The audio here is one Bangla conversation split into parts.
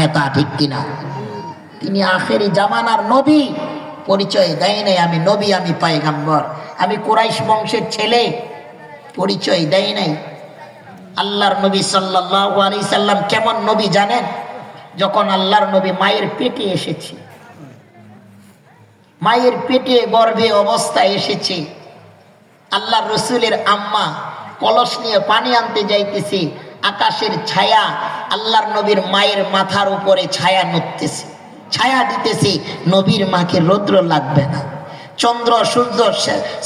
নেতা, ঠিক কিনা? তিনি আখেরি জামানার নবী, পরিচয় দেয় নাই আমি নবী, আমি পয়গম্বর, আমি কুরাইশ বংশের ছেলে, পরিচয় দেয় নাই। আল্লাহর নবী সাল্লাল্লাহু আলাইহি সাল্লাম কেমন নবী জানেন? যখন আল্লাহর নবী মায়ের পেটে এসেছে, মায়ের পেটে গর্ভে অবস্থায় এসেছে, আল্লাহ রসুলের আম্মা কলস নিয়ে পানি আনতে যাইতেছে, আকাশের ছায়া আল্লাহর নবীর মায়ের মাথার উপরে ছায়া নড়তেছে, ছায়া দিতেছে, নবীর মাকে রৌদ্র লাগবে না। চন্দ্র সূর্য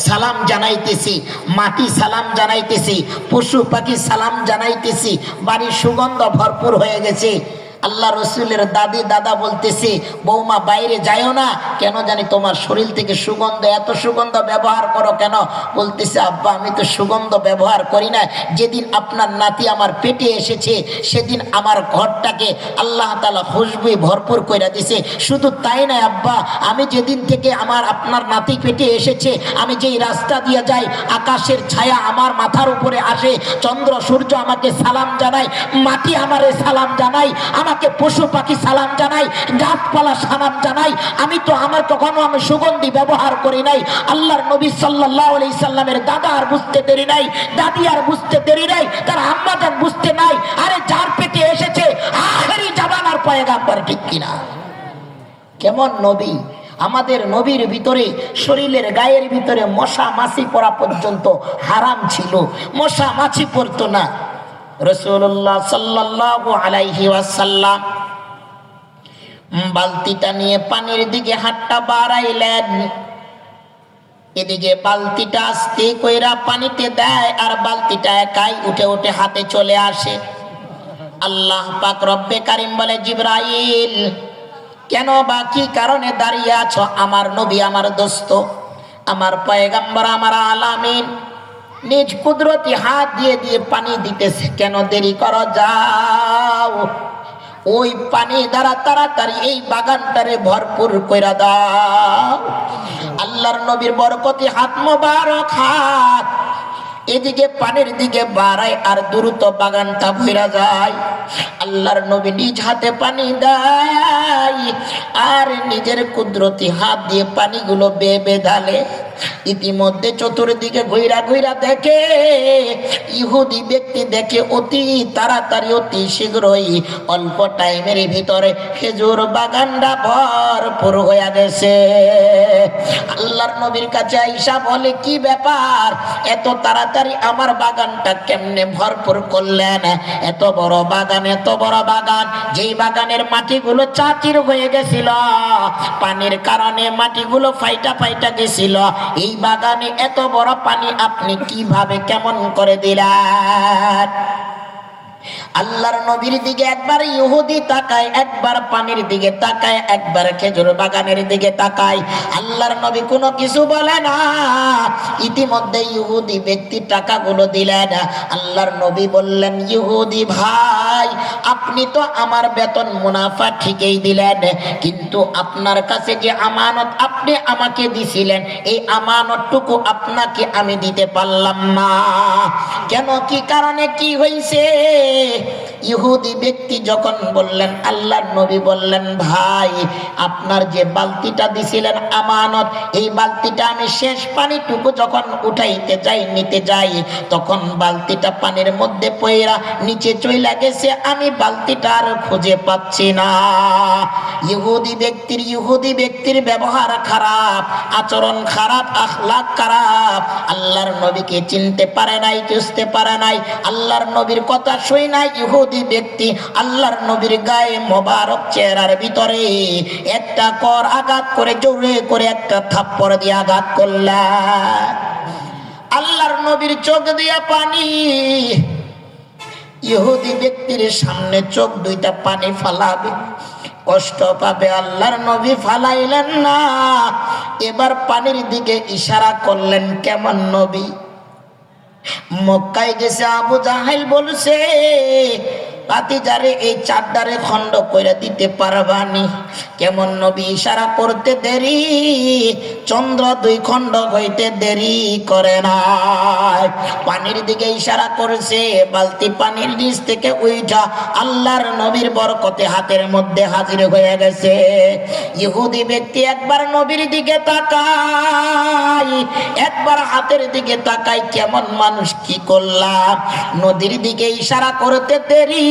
সালাম জানাইতেছি, মাটি সালাম জানাইতেছি, পশু পাখি সালাম জানাইতেছি, বাড়ির সুগন্ধ ভরপুর হয়ে গেছে। আল্লাহ রসুলের দাদি দাদা বলতেছে, বৌমা বাইরে যাইও না, কেন জানি তোমার শরীর থেকে সুগন্ধ, এত সুগন্ধ ব্যবহার করো কেন? বলতেছে, আব্বা আমি তো সুগন্ধ ব্যবহার করি না, যেদিন আপনার নাতি আমার পেটে এসেছে সেদিন আমার ঘরটাকে আল্লাহ তাআলা খুশবুই ভরপুর করে দিছে। শুধু তাই নয় আব্বা, আমি যেদিন থেকে আপনার নাতি পেটে এসেছে, আমি যেই রাস্তা দিয়ে যাই আকাশের ছায়া আমার মাথার উপরে আসে, চন্দ্র সূর্য আমাকে সালাম জানায়, মাটি আমারে সালাম জানায়, আমাকে পশু পাখি সালাম জানাই, গাছপালা সালাম জানাই। আমি তো কখনো আমি সুগন্ধি ব্যবহার করি নাই। আল্লাহর নবী সাল্লাল্লাহু আলাইহি সাল্লামের দাদা আর বুঝতে দেরি নাই, দাদি আর বুঝতে দেরি নাই, তার আম্মা জান বুঝতে নাই, আরে যার পেটে এসেছে আখেরি জামানার পয়গম্বর, ঠিক কিনা? কেমন নবী! আমাদের নবীর ভিতরে শরীরের গায়ের ভিতরে মশা মাছি পড়া পর্যন্ত হারাম ছিল, মশা মাছি পড়তো না। রাসূলুল্লাহ সাল্লাল্লাহু আলাইহি ওয়াসাল্লাম বালতিটা নিয়ে পানির দিকে হাতটা বাড়াইলেন, এদিকে বালতিটা আস্তে কইরা পানিতে দেয় আর বালতিটা একাই উঠে উঠে হাতে চলে আসে। আল্লাহ পাক রব্বে কারীম বলে, জিবরাইল কেন বা কি কারণে দাঁড়িয়ে আছো? আমার নবী, আমার দোস্ত, আমার পয়গম্বর, আমার আলামিন নিজ কুদরতি হাত দিয়ে দিয়ে পানি দিতেছে, কেন দেরি করো? যাও ওই পানি দ্বারা তাড়াতাড়ি এই বাগানটারে ভরপুর কইরা দাও। আল্লাহর নবীর বরকতি হাত মোবারক হাত এদিকে পানির দিকে বাড়ায় আর দ্রুত বাগানটা ভরা যায়। আল্লাহর নবী নিজ হাতে পানি দেয় আর নিজের কুদরতি হাত দিয়ে পানিগুলো বেয়ে ঢালে। ইতিমধ্যে চতুর্দিকে ঘুরা ঘুরা দেখে, ইহুদি ব্যক্তি দেখে অতি তাড়াতাড়ি অতি শীঘ্রই অল্প টাইমের ভিতরে খেজুর বাগানটা ভরপুর হয়ে গেছে। আল্লাহর নবীর কাছে আইসা বলে, কি ব্যাপার, এত তাড়াতাড়ি আমার বাগানটা কেমনে ভরপুর করলেন? এত বড় বাগান, এত বড় বাগান, যেই বাগানের মাটিগুলো চাচির হয়ে গেছিল, পানির কারণে মাটিগুলো ফাইটা ফাইটা গেছিল, এই বাগানে এত বড় পানি আপনি কিভাবে কেমন করে দিলেন? আল্লাহর নবীর দিকে একবার ইহুদি তাকায়, একবার পানির দিকে তাকায়, একবার খেজুর বাগানের দিকে তাকায়। আল্লাহর নবী কোনো কিছু বলে না। ইতিমধ্যে ইহুদি ব্যক্তি টাকাগুলো দিলেন। আল্লাহর নবী বললেন, ইহুদি ভাই, আপনি তো আমার বেতন মুনাফা ঠিকই দিলেন, কিন্তু আপনার কাছে যে আমানত আপনি আমাকে দিছিলেন, এই আমানতটুকু আপনাকে আমি দিতে পারলাম না। কেন, কি কারণে, কি হয়েছে? ইহুদি ব্যক্তি যখন বললেন, আল্লাহর নবী বললেন, ভাই, আপনার যে বালতিটা দিছিলেন আমানত, এই বালতিটা আমি শেষ পানিটুকু যখন উঠাইতে যাই, নিতে যাই, তখন বালতিটা পানির মধ্যে পড়া নিচে চলে গেছে, আমি বালতিটা আর খুঁজে পাচ্ছি না। ইহুদি ব্যক্তির ব্যবহার খারাপ, আচরণ খারাপ, আখলাক খারাপ। আল্লাহর নবীকে চিনতে পারে নাই, বুঝতে পারে নাই। আল্লাহর নবীর কথা শুই নাই ইহুদি ব্যক্তি আল্লাহর নবীর গায়ে মোবারক চেহারার ভিতরে একটা কর আঘাত করে, জোরে করে একটা থাপ্পড় দিয়ে আঘাত করলা। আল্লাহর নবীর চোখ দিয়া পানি। ইহুদি ব্যক্তির সামনে চোখ দুইটা পানি ফালাবে, কষ্ট পাবে। আল্লাহর নবী ফালাইলেন না, এবার পানির দিকে ইশারা করলেন। কেমন নবী? মক্কায় গেছে আবু জাহেল বলছে, ভাতিজারে এই চারদারে খণ্ড করে দিতে পারবানি? কেমন নবী ইশারা করতে দেরি, চন্দ্র দুই খণ্ড হইতে দেরি করে না। পানির দিকে ইশারা করেছে, বালতি পানির নিচ থেকে উইঠা আল্লাহর নবীর বরকতে হাতের মধ্যে হাজির হয়ে গেছে। ইহুদি ব্যক্তি একবার নবীর দিকে তাকায়, একবার হাতের দিকে তাকায়, কেমন মানুষ, কি করলাম? নদীর দিকে ইশারা করতে দেরি,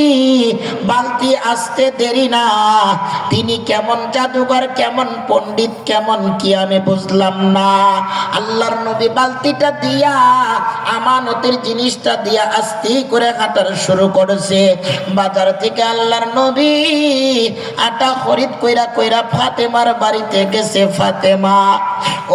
বালতি আসতে দেরি না। তিনি কেমন জাদুঘর, কেমন পণ্ডিত, কেমন কি আমি বুঝলাম না। আল্লাহর নবী বালতিটা দিয়া, আমানতের জিনিসটা দিয়া আস্তে করে হাঁটার শুরু করেছে। বাজার থেকে আল্লাহর নবী আটা খরিদ কইরা কইরা ফাতেমার বাড়িতে গেছে। ফাতেমা,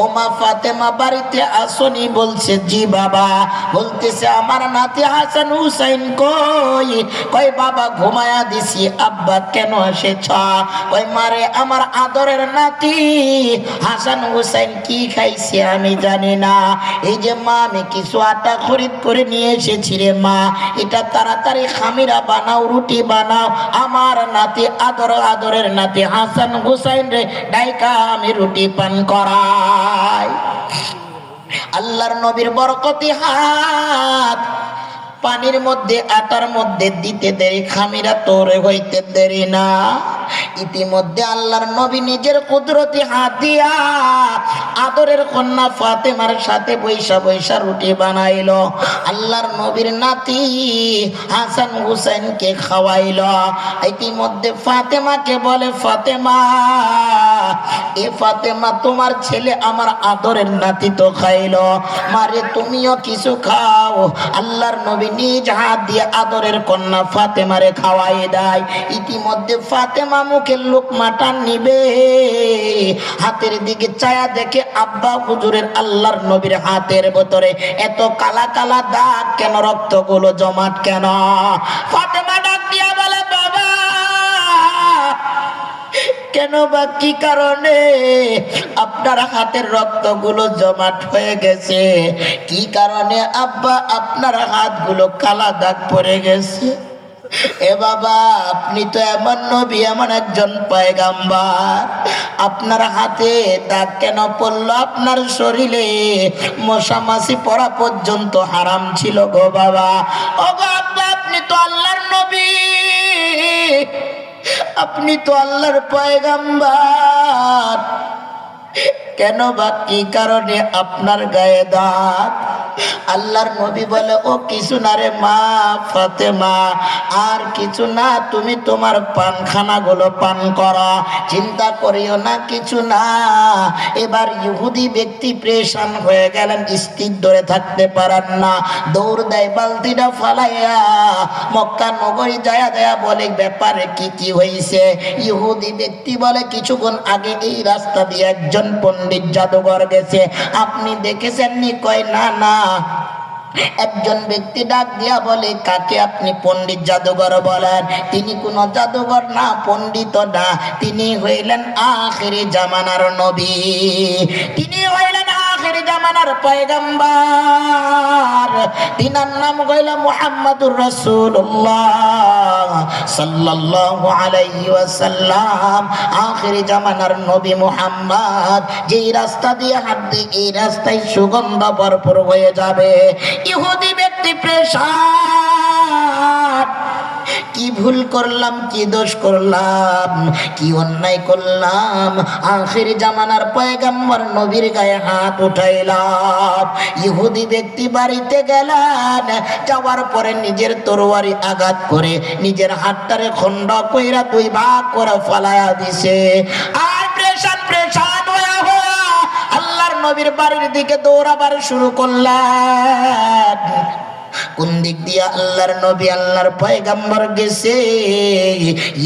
ও মা ফাতেমা বাড়িতে আসনি? বলছে জি বাবা। বলতেছে আমার নাতি হাসান হুসাইন কই? কই বাবা ঘুমায়া দিছি। আব্বা কেন এসেছ? কই মারে আমার আদরের নাতি হাসান হুসাইন কি খাইছে আমি জানি না। এই যে মা আমি কিছু আটা খরিদ করে নিয়ে এসেছি রে মা, এটা তাড়াতাড়ি খামিরা বানাও, রুটি বানাও, আমার নাতি আদরের নাতি হাসান হুসাইন রে ডাইকা আমি রুটি পান করাই। আল্লাহর নবীর বরকতি হাত পানির মধ্যে আটার মধ্যে দিতে দেরি, খামিরা তোরে হইতে দেরি না। ইতিমধ্যে আল্লাহর নবী নিজের কুদরতি হাত দিয়া আদরের কন্যা ফাতেমার সাথে বৈশা বৈশা রুটি বানাইলো। আল্লাহর নবীর নাতি হাসান হুসাইনকে খাওয়াইল। ইতিমধ্যে ফাতেমাকে বলে, ফাতেমা, এ ফাতেমা তোমার ছেলে আমার আদরের নাতি তো খাইলো, মারে তুমিও কিছু খাও। আল্লাহর নবী নিজ হাত দিয়ে আদরের কন্যা ফাতেমারে খাওয়াই দেয়। ইতিমধ্যে ফাতেমা মুখের লোকমাটা নিবে, হাতের দিকে চায়া দেখে আব্বা হুজুরের আল্লাহর নবীর হাতের ভিতরে এত কালা কালা দাগ কেন, রক্তগুলো জমাট কেন? ফাতেমা ডাক দিয়া বলে, বাবা কেন বা কি কারণে আপনার হাতের রক্তগুলো জমাট হয়ে গেছে? কি কারণে আব্বা আপনার হাতগুলো কালা দাগ পড়ে গেছে? এ বাবা আপনি তো এমন নবী, এমন একজন পয়গাম্বার, আপনার হাতে দাগ কেন পড়লো? আপনার শরীরে মশা মাছি পড়া পর্যন্ত হারাম ছিল গো বাবা। ও গো আব্বা, আপনি তো আল্লাহর নবী, আপনি তো আল্লাহর পয়গাম্বার, কেন বা কি কারণে আপনার গায়ে দাগ? আল্লাহর নবী বলে, ও কিছু না রে মা ফাতেমা, আর কিছু না, তুমি তোমার পানখানা গুলো পান করো, চিন্তা করিও না, কিছু না। এবার ইহুদি ব্যক্তি প্রেশান হয়ে গেলেন, স্থির ধরে থাকতে পারেন না, দৌড় দেয় বালতিটা ফালাইয়া মক্কা নগরী যায়া যায়া বলে, ব্যাপারে কি কি হয়েছে? ইহুদি ব্যক্তি বলে, কিছুক্ষণ আগে এই রাস্তা দিয়ে একজন পণ্ডিত জাদুঘর গেছে, আপনি দেখেছেন নি? কয় না না। একজন ব্যক্তি ডাক দিয়া বলে, কাকে আপনি পণ্ডিত জাদুঘর বলেন? তিনি কোন জাদুঘর না, পণ্ডিত না, তিনি হইলেন আখিরি জামানার নবী, তিনি হইলেন আখিরি জামানার পয়গম্বর, তিনার নাম হইল মুহাম্মদুর রাসূলুল্লাহ সাল্লাল্লাহু আলাইহি ওয়াসাল্লাম। আখিরি জামানার নবী মুহাম্মদ যেই রাস্তা দিয়ে হাঁটবে, এই রাস্তায় সুগন্ধ ভরপুর হয়ে যাবে। ইহুদি ব্যক্তি প্রেশান, কি ভুল করলাম, কি দোষ করলাম, কি অন্যায় করলাম, আখিরি জামানার পয়গম্বর নবীর গায়ে হাত উঠাইলাম। ইহুদি ব্যক্তি বাড়িতে গেলেন, যাওয়ার পরে নিজের তরবারি আঘাত করে নিজের হাতটারে খণ্ড কইরা দুই ভাগ করে ফলায়া দিছে। আর প্রেশান প্রেশান হয়ে আল্লাহর নবীর বাড়ির দিকে দৌড়াবার শুরু করলেন। কোন দিক দিয়ে আল্লাহর নবী আল্লাহর পয়গম্বর গেছে,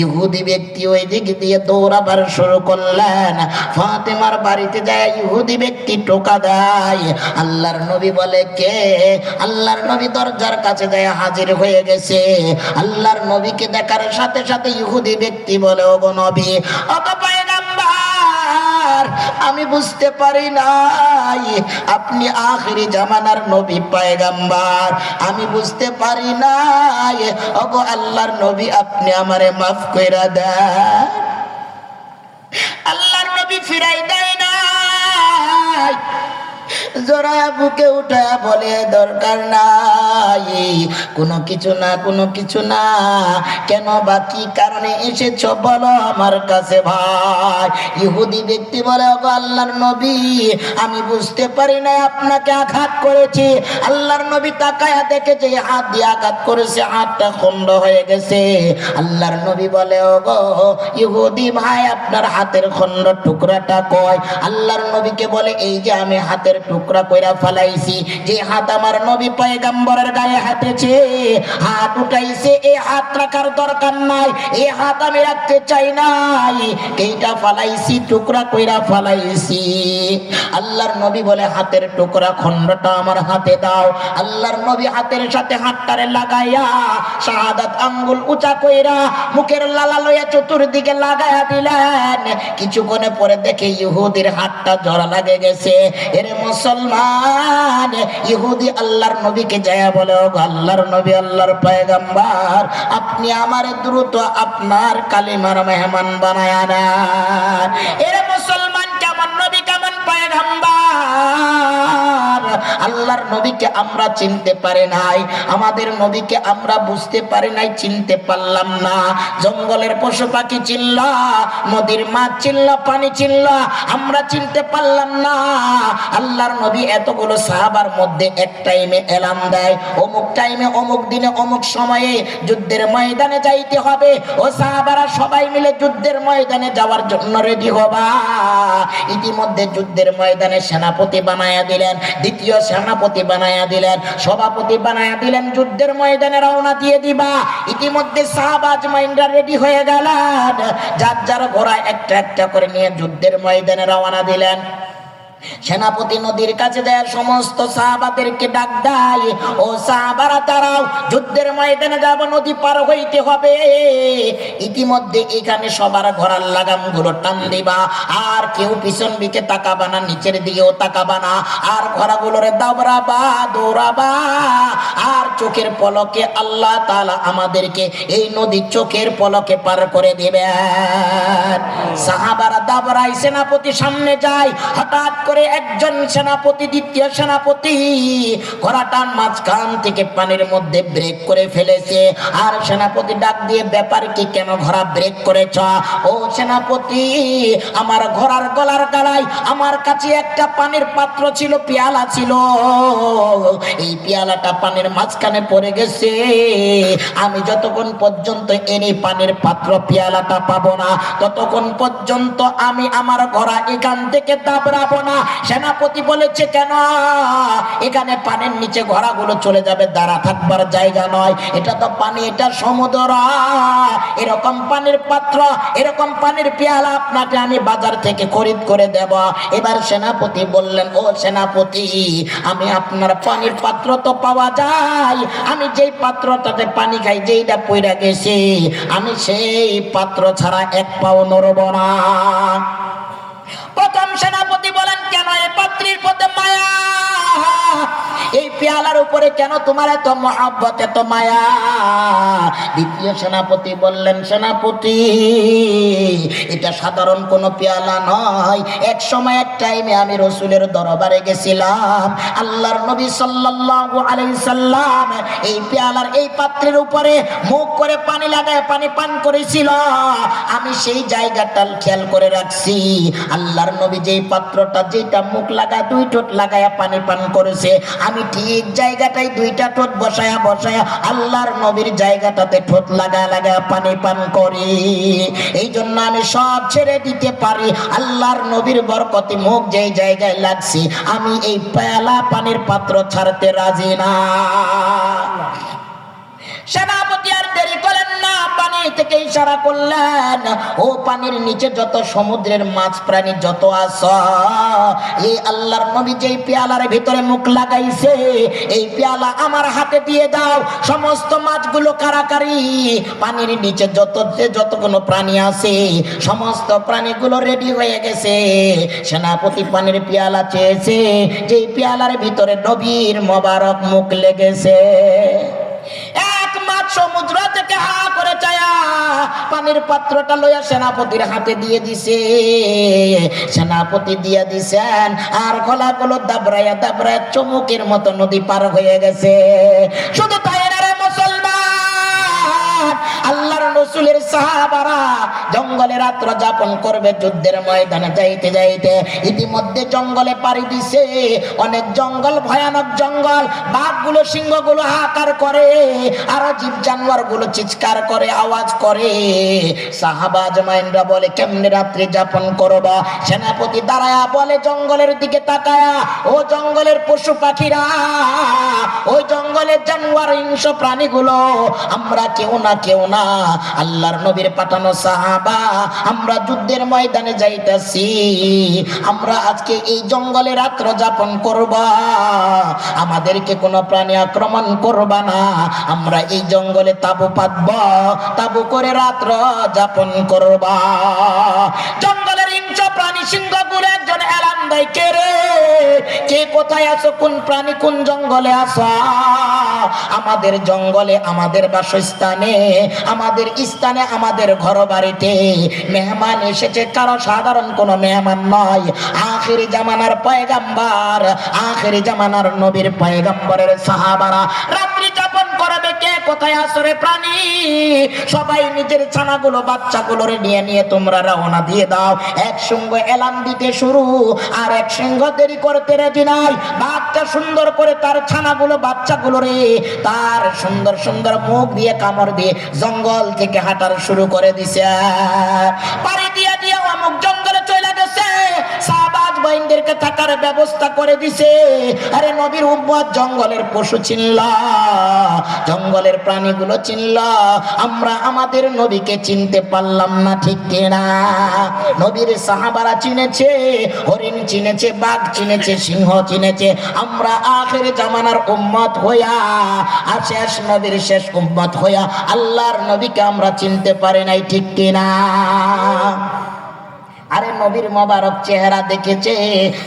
ইহুদি ব্যক্তি ওই দিক দিয়ে দৌড়াবার শুরু করলেন। ফাতেমার বাড়িতে যায় ইহুদি ব্যক্তি টোকা দেয়। আল্লাহর নবী বলে, কে? আল্লাহর নবী দরজার কাছে যায় হাজির হয়ে গেছে। আল্লাহর নবীকে দেখার সাথে সাথে ইহুদি ব্যক্তি বলে, ওগো নবী, ওগো পয়গম্বর, আমি বুঝতে পারি নাই আপনি আখিরি জামানার নবী পয়গম্বর। আমি বুঝতে পারি নাই ওগো আল্লাহর নবী, আপনি আমারে মাফ কইরা দেন। আল্লাহর নবী ফিরাই দেয় নাই, জোড়ায় বুকে উঠায় বলে দরকার নাই, কোনো কিছু না, কোনো কিছু না। কেন বা কি কারণে এসেছো বলো আমার কাছে ভাই। ইহুদি ব্যক্তি বলে ওগো আল্লাহর নবী, আমি বুঝতে পারি না আপনাকে আঘাত করেছি। আল্লাহর নবী তাকায়া দেখে যে হাত দিয়ে আঘাত করেছে, হাতটা খন্ড হয়ে গেছে। আল্লাহর নবী বলে ওগো ইহুদি ভাই, আপনার হাতের খন্ড টুকরাটা কই? আল্লাহর নবীকে বলে এই যে আমি হাতের টুকরা কইরা ফেলাইছি। যে হাত আমার নবী পয়গম্বরের গায়ে হাঁটেছে, হাত উঠাইছে, এই হাত রাখার দরকার নাই, এই হাত আমি রাখতে চাই নাই, এইটা ফালাইছি, টুকরা কইরা ফালাইছি। আল্লাহর নবী বলে হাতের টুকরা খন্ডটা আমার হাতে দাও। আল্লাহর নবী হাতের সাথে হাতটারে লাগাইয়া শাহাদাত আঙ্গুল উঁচা কইরা মুখের লালা লইয়া চতুর্দিকে লাগাইয়া দিলেন। কিছুক্ষণে পরে দেখে ইহুদির হাতটা জড়া লাগে গেছে। এর মুসলমান, ইহুদি আল্লাহর নবীকে যায় বলে ওগো আল্লাহর নবী, আল্লাহর পয়গম্বর, আপনি আমার দ্রুত আপনার কালিমার মেহমান বানায়া নেন। এর মুসলমান, কেমন নবী কেমন পয়গম্বর, আল্লাহর নবীকে আমরা চিনতে পারি নাই, আমাদের নবীকে আমরা বুঝতে পারি নাই, চিনতে পারলাম না। জঙ্গলের পশু পাখি চিনল, নদীর মাছ চিনল, পানি চিনল, আমরা চিনতে পারলাম না। আল্লাহর নবী এতগুলো সাহাবার মধ্যে এক টাইমে এলান দেয়, অমুক টাইমে, অমুক দিনে, অমুক সময়ে যুদ্ধের ময়দানে যাইতে হবে। ও সাহাবারা সবাই মিলে যুদ্ধের ময়দানে যাওয়ার জন্য রেডি হবা। ইতিমধ্যে যুদ্ধের ময়দানে সেনাপতি বানায়া দিলেন, দ্বিতীয় সেনাপতি বানায়া দিলেন, সভাপতি বানায়া দিলেন, যুদ্ধের ময়দানে রওনা দিয়ে দিবা। ইতিমধ্যে সাহাবা আজমাইনরা রেডি হয়ে গেলেন, যার যার ঘোড়া একটা একটা করে নিয়ে যুদ্ধের ময়দানে রওনা দিলেন। সেনাপতি নদীর কাছে যায়, সমস্ত সাহাবাদেরকে ডাক দেয়, ও সাহাবারা দাঁড়াও, যুদ্ধের ময়দানে যাব, নদী পার হইতে হবে। ইতিমধ্যে এখানে সবার ঘোড়ার লাগামগুলো টান দিবা, আর কেউ পিছন দিকে তাকাবা না, নিচের দিকেও তাকাবা না, আর ঘোড়াগুলোরে দাবড়াবা, দৌড়াবা, আর চোখের পলকে আল্লাহ তাআলা আমাদেরকে এই নদী চোখের পলকে পার করে দিবেন। সাহাবারা দাবড়াই, সেনাপতি সামনে যায়। হঠাৎ করে একজন সেনাপতি দ্বিতীয় সেনাপতি ঘোড়াটার মাঝখান থেকে পানির মধ্যে ব্রেক করে ফেলেছে। আর সেনাপতি ডাক দিয়ে, ব্যাপার কি, কেন ঘোড়া ব্রেক করেছ? ও সেনাপতি, আমার ঘোড়ার গলার গালায় আমার কাছে একটা পানির পাত্র ছিল, পেয়ালা ছিল, এই পেয়ালাটা পানির মাঝখানে পড়ে গেছে। আমি যতক্ষণ পর্যন্ত এনে পানির পাত্র পেয়ালাটা পাবো না, ততক্ষণ পর্যন্ত আমি আমার ঘোড়া এখান থেকে দাবড়াবো না। সেনাপতি বলেছে, কেন? এখানে পানির নিচে ঘোড়াগুলো চলে যাবে, দাঁড়া থাকবার জায়গা নয়, এটা তো পানি, এটা সমুদ্র। এরকম পানির পাত্র, এরকম পানির পেয়ালা আপনাকে আমি বাজার থেকে খরিদ করে দেব। এবার সেনাপতি বললেন, ও সেনাপতি, আমি আপনার পানির পাত্র তো পাওয়া যায়, আমি যেই পাত্রটাতে পানি খাই, যেইটা পইরা গেছি, আমি সেই পাত্র ছাড়া এক পাও নড়ব না। প্রথম সেনাপতি বলেন, কেন এই পাত্রীর প্রতি মায়া, এই পেয়ালার উপরে কেন তোমার এত মহব্বত, এত মায়া? দ্বিতীয় সেনাপতি বললেন, সেনাপতি, এটা সাধারণ কোনো পেয়ালা নয়, এক সময় এক টাইমে আমি রসুলের দরবারে গেছিলাম, আল্লাহর নবী সাল্লাল্লাহু আলাইহি সাল্লাম এই পেয়ালার এই পাত্রের উপরে মুখ করে পানি লাগায় পানি পান করেছিল, আমি সেই জায়গাটা খেয়াল করে রাখছি। আল্লাহর নবী যেই পাত্রটা, যেটা মুখ লাগা দুই ঠোঁট লাগায়া পানি পান করেছে, আমি ঠিক জায়গাটাই দুইটা ঠোঁট বসায়া বসায়া আল্লাহর নবীর জায়গাটাতে ঠোঁট লাগায়া লাগায়া পানি পান করি। এই জন্য আমি সব ছেড়ে দিতে পারি, আল্লাহর নবীর বরকতে মুখ যেই জায়গায় লাগছি, আমি এই পেয়ালা পানির পাত্র ছাড়তে রাজি না। সেনাপতি আর দেরি করেন না, পানি থেকে ইশারা করলেন, ও পানির নিচে যত সমুদ্রের মাছ প্রাণী যত আছে, এই আল্লাহর নবী যেই পেয়ালার ভিতরে মুখ লাগাইছে, এই পেয়ালা আমার হাতে দিয়ে দাও। সমস্ত মাছগুলো কারাকারি, পানির নিচে যতগুলো প্রাণী আছে সমস্ত প্রাণীগুলো রেডি হয়ে গেছে। সেনাপতি পানির পেয়ালা চেয়েছে, যেই পেয়ালার ভিতরে নবীর মোবারক মুখ লেগেছে। এক মাছ সমুদ্র থেকে হা করে চায়া পানির পাত্রটা লইয়া সেনাপতির হাতে দিয়ে দিছে। সেনাপতি দিয়ে দিছেন, আর গলাগুলো দাবড়াইয়া দাবড়াইয়া চমুকের মতো নদী পার হয়ে গেছে। শুধু তাই না রে মুসলমান, আল্লাহর রাসূলের সাহাবারা জঙ্গলে রাত্র যাপন করবে, যুদ্ধের ময়দানে যাইতে যাইতে ইতিমধ্যে জঙ্গলে পাড়ি দিছে। অনেক জঙ্গল, ভয়ানক জঙ্গল, বাঘগুলো সিংহগুলো হাহাকার করে, আর জীব জানোয়ার গুলো চিৎকার করে, আওয়াজ করে। সাহাবা আজমাইনরা বলে কেমনে রাত্রি যাপন করব? সেনাপতি দাঁড়ায়া বলে জঙ্গলের দিকে তাকায়া, ও জঙ্গলের পশু পাখিরা, ওই জঙ্গলের জানোয়ার হিংস্র প্রাণীগুলো, আমরা কেউ না আল্লাহর নবীর পাঠানো সাহাবা, আমরা যুদ্ধের ময়দানে যাইতাছি, আমরা আজকে এই জঙ্গলে রাত্র যাপন করব, আমাদেরকে কোনো প্রাণী আক্রমণ করবা না, আমরা এই জঙ্গলে তাবু পাতব, তাবু করে রাত্র যাপন করব। জঙ্গলের হিংস্র প্রাণী সিংহগুলো একজন এলান দেয়, কে রে, কে কোথায় আছো, কোন প্রাণী কোন জঙ্গলে আছো? আমাদের জঙ্গলে, আমাদের বাসস্থানে, আমাদের স্থানে, আমাদের ঘর বাড়িতে মেহমান এসেছে, কারো সাধারণ কোন মেহমান নয়, আখিরি জামানার পয়গাম্বর, আখিরি জামানার নবীর পয়গাম্বরের সাহাবারা রাত্রি যাপন করবে। কে কোথায় আসরে প্রাণী? সবাই নিজের ছানাগুলো বাচ্চাগুলোরে নিয়ে নিয়ে তোমরা রওনা দিয়ে দাও। এক সঙ্গে এলান দিতে শুরু, আর এক সিংহ দেরি করতে রাজি নাই। বাচ্চা সুন্দর করে তার ছানাগুলো বাচ্চাগুলোরে তার সুন্দর সুন্দর মুখ দিয়ে কামড় দিয়ে জঙ্গল থেকে হাঁটার শুরু করে দিছে। পাড়ি দিয়ে দিয়ে অমুক জঙ্গলে চলে গেছে, সাহাবাজ বাইনদেরকে থাকার ব্যবস্থা করে দিছে। আরে নবীর উম্মত জঙ্গলের পশু চিনল, জঙ্গলের প্রাণীগুলো চিনল, আমরা আমাদের নবীকে চিনতে পারলাম না, ঠিক কিনা? নবীর সাহাবারা চিনেছে, হরিণ চিনেছে, বাঘ চিনেছে, সিংহ চিনেছে। আমরা আখির জামানার উম্মত হইয়া, আর শেষ নবীর শেষ উম্মত হইয়া আল্লাহর নবীকে আমরা চিনতে পারি নাই, ঠিক কিনা? আরে নবীর মোবারক চেহারা দেখেছে,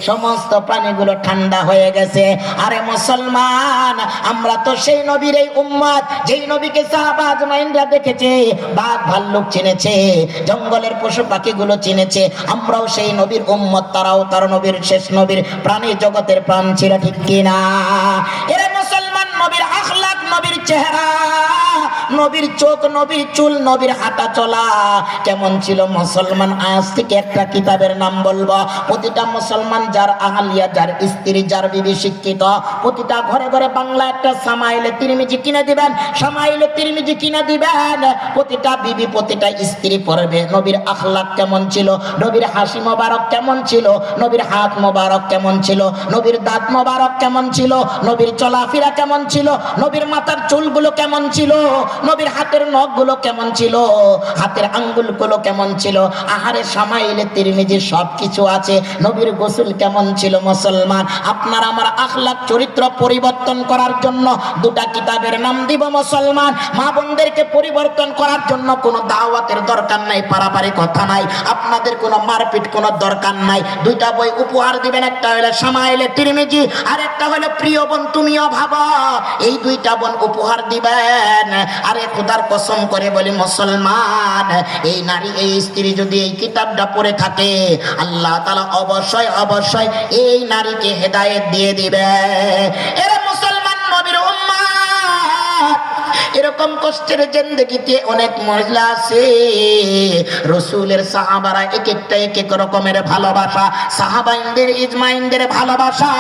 সমস্ত প্রাণীগুলো ঠান্ডা হয়ে গেছে। আরে মুসলমান, আমরা তো সেই নবীর এই উম্মত, যেই নবীকে সাহাবা আজমাইনরা দেখেছে, বাঘ ভাল্লুক চিনেছে, জঙ্গলের পশু পাখিগুলো চিনেছে। আমরাও সেই নবীর উম্মত, তারাও তার নবীর শেষ নবীর প্রাণী জগতের প্রাণ ছিল, ঠিক কিনা? এরে মুসলমান, নবীর আখলাক, নবীর চেহারা, নবীর চোখ, নবীর চুল, নবীর হাঁটা চলা কেমন ছিল মুসলমান? আজ থেকে একটা কিতাবের নাম বলবো, প্রতিটা মুসলমান যার আহলিয়া, যার স্ত্রী, যার বিবি শিক্ষিত, প্রতিটা ঘরে ঘরে বাংলা একটা সামাইলে তিরমিজি কিনে দিবেন, সামাইলে তিরমিজি কিনে দিবেন। প্রতিটা বিবি, প্রতিটা স্ত্রী পড়বে নবীর আখলাক কেমন ছিল, নবীর হাসি মোবারক কেমন ছিল, নবীর হাত মোবারক কেমন ছিল, নবীর দাঁত মোবারক কেমন ছিল, নবীর চলাফেরা কেমন ছিল, নবীর মাথার চুলগুলো কেমন ছিল, নবীর হাতের নখগুলো কেমন ছিল, হাতের আঙ্গুলগুলো কেমন ছিল। আহারে সামাইলে তিরমিজি সবকিছু আছে। নবীর গোসল কেমন ছিল মুসলমান? আপনার আমার আখলাক চরিত্র পরিবর্তন করার জন্য দুটা কিতাবের নাম দিব মুসলমান। মা বোনদেরকে পরিবর্তন করার জন্য কোনো দাওয়াতের দরকার নাই, পারাপারি কথা নাই, আপনাদের কোনো মারপিট কোনো দরকার নাই। দুইটা বই উপহার দিবেন, একটা হলো সামাইলে তিরমিজি, আর একটা হলো প্রিয় বোন তুমিও ভাবো। এই দুইটা বোন উপহার দিবেন। আরে খোদার কসম করে বলি মুসলমান, এই নারী, এই স্ত্রী যদি এই কিতাবটা পড়ে থাকে, আল্লাহ তাআলা অবশ্যই অবশ্যই এই নারীকে হেদায়েত দিয়ে দিবে। এরা মুসলমান নবীর উম্মত। এরকম কষ্টের জিন্দেগিতে অনেক মহিলা আছে, রাসূলের সাহাবারা এক একটা এক এক রকমের ভালোবাসা, সাহাবাইনদের ইজমাইনদের ভালোবাসা,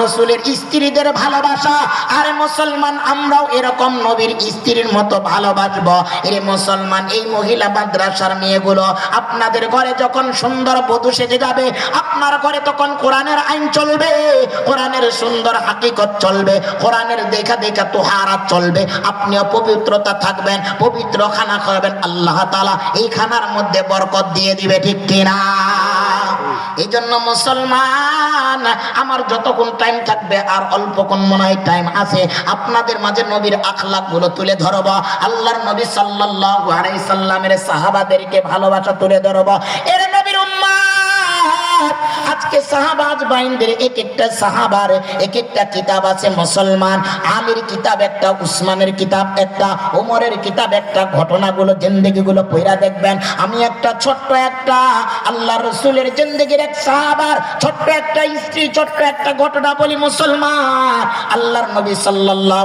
রাসূলের স্ত্রীদের ভালোবাসা। আরে মুসলমান, আমরাও এরকম নবীর স্ত্রীর মতো ভালোবাসবো। এরে মুসলমান, এই মহিলা মাদ্রাসার মেয়েগুলো আপনাদের ঘরে যখন সুন্দর বধূ সেজে যাবে, আপনার ঘরে তখন কোরআনের আইন চলবে, কোরআনের সুন্দর হাকিকত চলবে, কোরআনের দেখা দেখা তোহারাত চলবে। আপনিও পবিত্রতা থাকবেন, পবিত্র খানা খাবেন, আল্লাহ তাআলা এই খানার মধ্যে বরকত দিয়ে দিবে, ঠিক কিনা? এই জন্য মুসলমান, আমার যতক্ষণ টাইম থাকবে, আর অল্পক্ষণ মনে হয় টাইম আছে, আপনাদের মাঝে নবীর আখলাক গুলো তুলে ধরব, আল্লাহর নবী সাল্লাল্লাহু আলাইহি সাল্লামের সাহাবাদেরকে ভালোবাসা তুলে ধরব। এর নবীর উম্মত, আজকে সাহাবাজ বাইনদের এক একটা সাহাবার এক একটা কিতাব আছে মুসলমান। আলীর কিতাব একটা, উসমানের কিতাব একটা, ওমরের কিতাব একটা, ঘটনাগুলো জিন্দেগিগুলো পড়া দেখবেন। আমি একটা ছোট্ট একটা আল্লাহ রসুলের জিন্দেগির এক সাহাবার ছোট্ট একটা স্ত্রী ছোট্ট একটা ঘটনা বলি মুসলমান। আল্লাহর নবী সাল্লাল্লাহু